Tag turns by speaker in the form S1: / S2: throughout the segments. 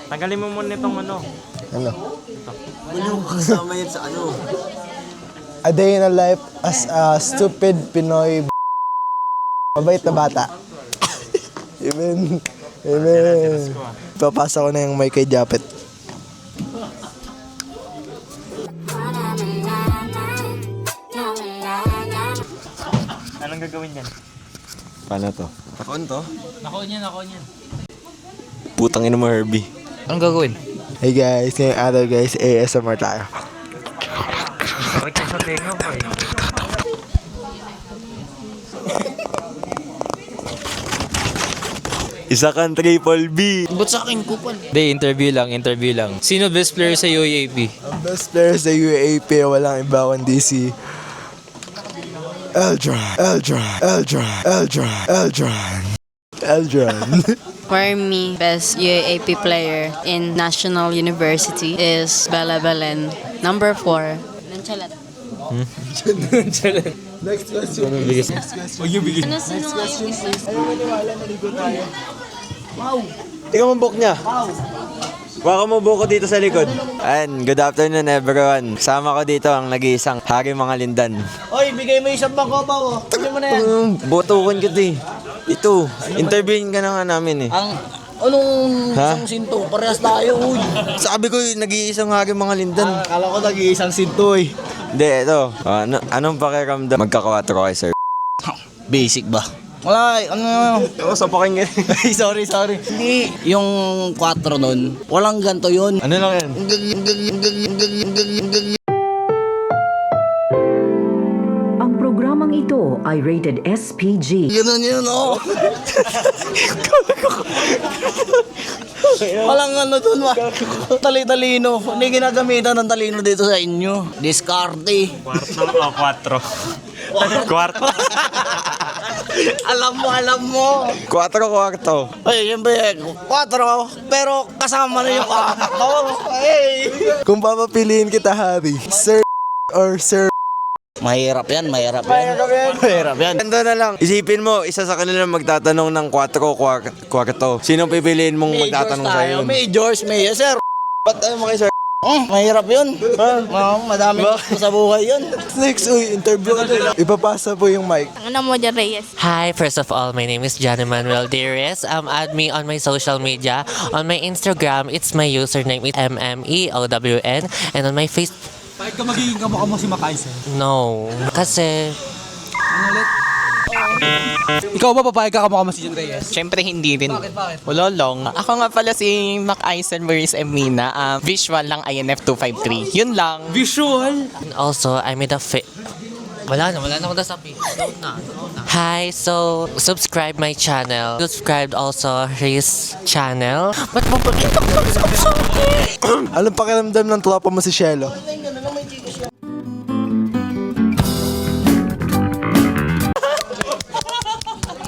S1: Tanggalin mo muna itong ano.
S2: Ano?
S3: Ano kasama yan sa ano?
S2: A day in a life as a stupid Pinoy mabait na bata. Amen. Amen. Papasa ko na yung mic kay Japet.
S1: Anong gagawin yan?
S3: Paano to? Nakon to?
S1: Nakon yan.
S3: Putang ina mo, Herbie.
S1: Anong gagawin?
S2: Hey guys, ngayong araw guys, ASMR tayo.
S1: Sakit ka sa tenga pa eh.
S3: Isa kang triple B.
S1: Ba't sa akin kupal? Hindi, interview lang. Sino best player sa UAAP?
S2: Ang best player sa UAAP, walang iba kundi si Eldron.
S4: For me, best UAAP player in National University is Bella Belen. Number 4. Nanchalat.
S2: Next question.
S1: Huwag yung bigis.
S4: Ano sino nga yung isa?
S2: Ayaw maniwala, naligo tayo.
S3: Tingnan mo buhok niya. Baka mo buhok ko dito sa likod. Ayan, good afternoon everyone. Kasama ko dito ang nag-iisang Hari Mga Lindan.
S5: Oy, bigay mo isang bangko pa ko. Bigay mo na yan.
S3: Botokan kita eh. Ito, interviewin ka na nga namin eh.
S5: Anong
S3: Ha?
S5: isang sinto? Parehas tayo, uy.
S3: Sabi ko, nag-iisang Hari Mga Lindan.
S5: Akala ko nag-iisang sinto, eh.
S3: Hindi, ito. Anong pakiramdam? Magkakawatro kay sir.
S5: Basic ba? Wala, ano.
S3: Oo, sa pakinggan.
S5: Ay, sorry. Hindi, yung 4 nun, walang ganto yun.
S3: Ano lang yan?
S6: Ang programang ito ay rated SPG.
S5: Ganun yun, oh. Walang ano dun, tali-talino. Hindi ginagamitan ng talino dito sa inyo. Diskarte.
S1: Kwarto.
S5: Alam mo.
S3: Kwarto.
S5: Ay, yun ba yan? 4, pero kasama na yung 4. Hey.
S2: Kung papapiliin kita, Harry, Sir or Sir.
S5: Mahirap yan.
S3: Ganto na lang. Isipin mo, isa sa kanila magtatanong ng kwarto. Sino pipiliin mong magtatanong sa iyo?
S5: May George, may sir.
S3: Ba't ayaw mo kay sir?
S5: Mahirap yun. Madami sa buhay yun.
S2: Next, interview ka din. Ipapasa po yung mic.
S7: Ano mo dyan, Reyes?
S8: Hi, first of all, my name is John Emmanuel Dires. Add me on my social media. On my Instagram, it's my username is MMEOWN. And on my Facebook...
S5: Bakit ka magiging kamukha mo si Makaisen?
S8: No. Kasi...
S5: Ikaw ba papayag ka kamukha mo si John Reyes?
S9: Siyempre hindi rin.
S5: Bakit?
S9: Wala lang. Ako nga pala si Mac Eisen versus Emina. Visual lang INF 253. Yun lang.
S5: Visual?
S8: And also, I made a Wala na akong nasabi. Hi, so subscribe my channel. Subscribe also his channel. Ba't mo ba
S2: Anong pakiramdam ng tropa mo si Shelo?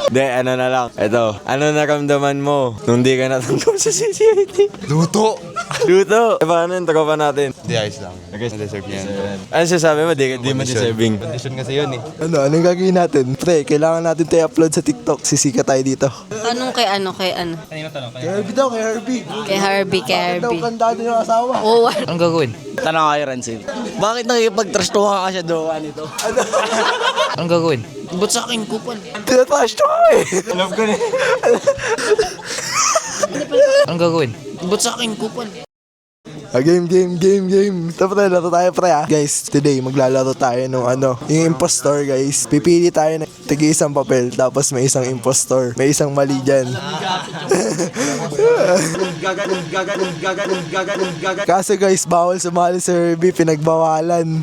S3: Hindi, ano na lang. Ito, ano naramdaman mo nung di ka natanggap sa CCIT?
S2: Luto!
S3: Luto! Paano yung tropa natin?
S10: Hindi, ayos lang. Na-deserve niya yan.
S3: Ano sasabi mo? Di mo deserving.
S10: Condition kasi yun eh.
S2: Anong gagawin natin? Pre, kailangan natin tayo upload sa TikTok. Sisika tayo dito.
S4: Tanong kay ano?
S2: Kay Herbie daw, kay Herbie.
S4: Kay
S2: Daw,
S4: Herbie.
S2: kandado yung asawa.
S4: Oo,
S1: Anong gagawin?
S5: Tanong kayo, Rancel. Bakit nakikipag-trastuhan ka siya doon nito?
S1: Anong gagawin? Ba't sa akin kupal?
S2: Tinatrash to ka eh.
S3: Alam ko na.
S1: Anong gagawin? Ba't sa akin kupal?
S2: Game. Tapos laro tayo pre ah. Guys, today maglalaro tayo ng yung impostor guys. Pipili tayo ng tigi-isang papel tapos may isang impostor. May isang mali dyan. Kaso guys, bawal sumali sa Herbie, pinagbawalan.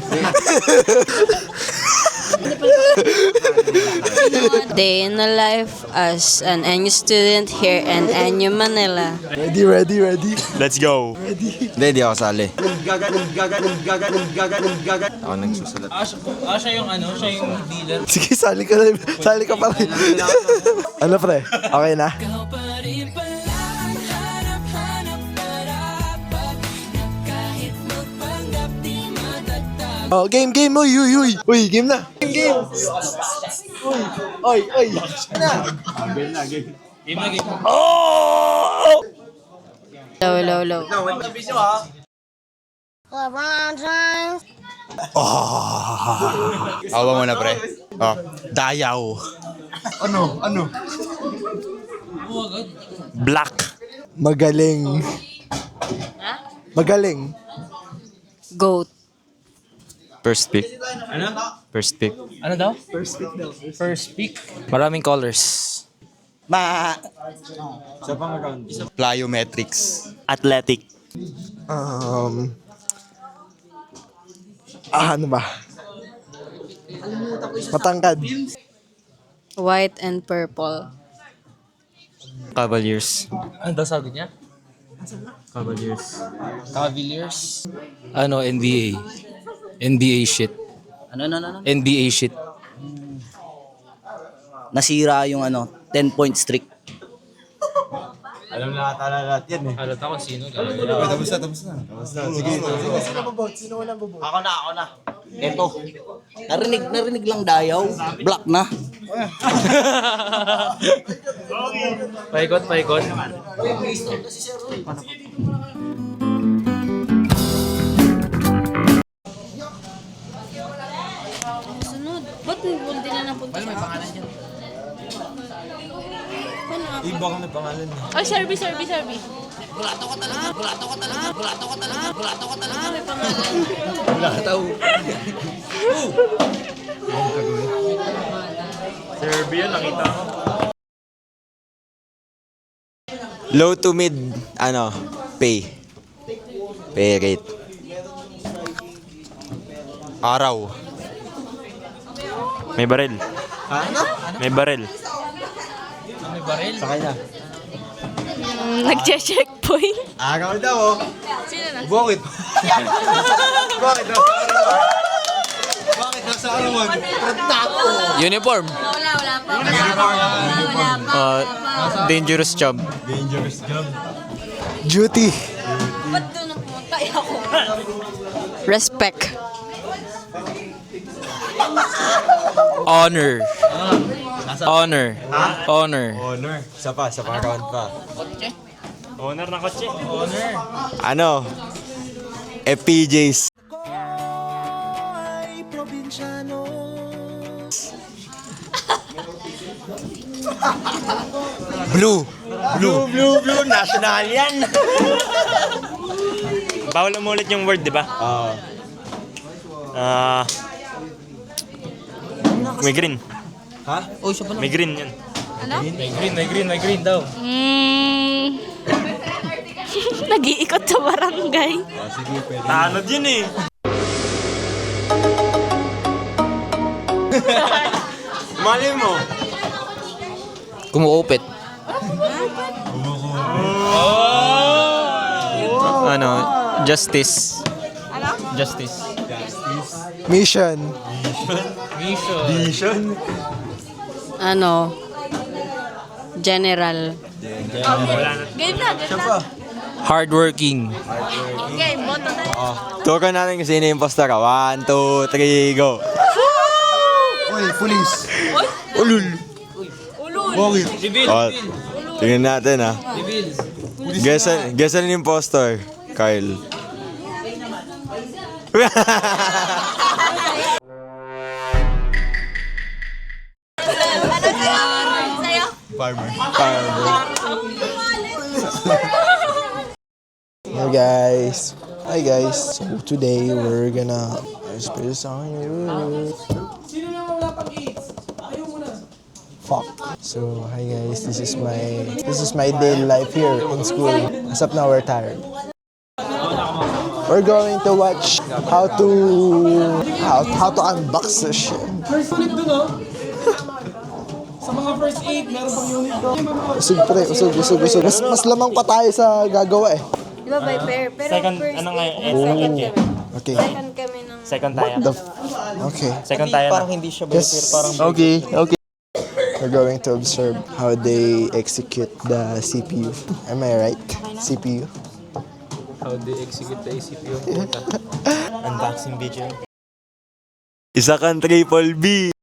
S4: Day in the life as an NU student here in NU Manila.
S2: Ready?
S3: Let's go. Hindi ako sali. Ako nagsusulat.
S1: Siya yung dealer.
S2: Sige, sali ka pa rin. Ano pre? Okay na? Oh, game. Uy, game na. Game. Uy.
S4: Low low.
S10: Awa mo na, pre. Oh, Dayaw.
S2: Ano?
S10: Black.
S2: Magaling. Magaling.
S4: Goat.
S3: First pick. First pick.
S1: Ano daw? First pick. Maraming colors.
S10: Plyometrics.
S9: Athletic.
S2: Ano ba? Matangkad.
S4: White and purple.
S3: Cavaliers.
S1: Ano daw sabi niya?
S3: Cavaliers.
S1: Cavaliers. Ano, NBA. NBA shit.
S5: Ano?
S1: NBA shit.
S5: Nasira yung 10-point streak.
S3: Alam na lahat yan eh.
S1: Halata ko sino.
S10: Tapos na.
S2: Sino walang bubot?
S5: Ako na. Eto. Narinig lang Dayaw. Black na.
S1: Paikot.
S4: Sunod. Ba't hindi na napunta? May pangalan dyan.
S3: Iba ka may pangalan eh.
S4: Oh, Serbi. Bulato ka talaga. May pangalan.
S3: Serbia, nakita ko. Low to mid, pay. Pay rate.
S10: Araw.
S3: May baril. May baril.
S1: Sakay na.
S4: Nagche-checkpoint.
S10: Araw daw, oh.
S4: Sino na?
S10: Bakit? Bakit? Bakit nasa arawan?
S1: Uniform.
S4: Wala pa.
S3: Dangerous job.
S2: Duty.
S4: Ba't doon ang pumunta? Ako. Respect.
S1: Honor. Honor.
S3: Isa pa round pa.
S1: Honor ng kotse.
S3: FPJs.
S10: Blue.
S3: National yan.
S1: Bawal umulit yung word, di ba? May green.
S3: Ha?
S1: May green yan. Ano? May green daw.
S4: Nag-iikot sa barangay.
S1: Tanod yun eh.
S3: Mali mo.
S1: Kumuupit.
S3: Justice. Justice.
S2: Mission.
S4: General. Game na.
S1: Hardworking.
S4: Game, boto na.
S3: Tukan natin kung sino yung impostor. 1, 2, 3, go.
S2: Uy, police.
S3: Ulul. Oh, tingnan natin ha. Guess ang impostor. Kyle.
S10: Farmer.
S2: Hi guys. So today we're gonna spell a song. Fuck. So hi guys, this is my daily life here in school. As of now we're tired. We're going to watch how to unbox the shit.
S7: Sa mga first aid, meron bang unit doon?
S2: Usog. Mas lamang pa tayo sa gagawa eh.
S4: Di ba by pair? Pero
S1: Second,
S4: first
S1: ano nga
S4: aid,
S1: yun?
S4: second
S1: Second
S4: kami.
S2: Okay.
S4: Second kami ng...
S1: Second tayo.
S2: Okay.
S1: Second tayo na.
S5: Hindi siya
S2: Yes. Okay. We're going to observe how they execute the CPU. Am I right? CPU.
S1: How they execute the CPU.
S3: Unboxing video. Isa kang triple B.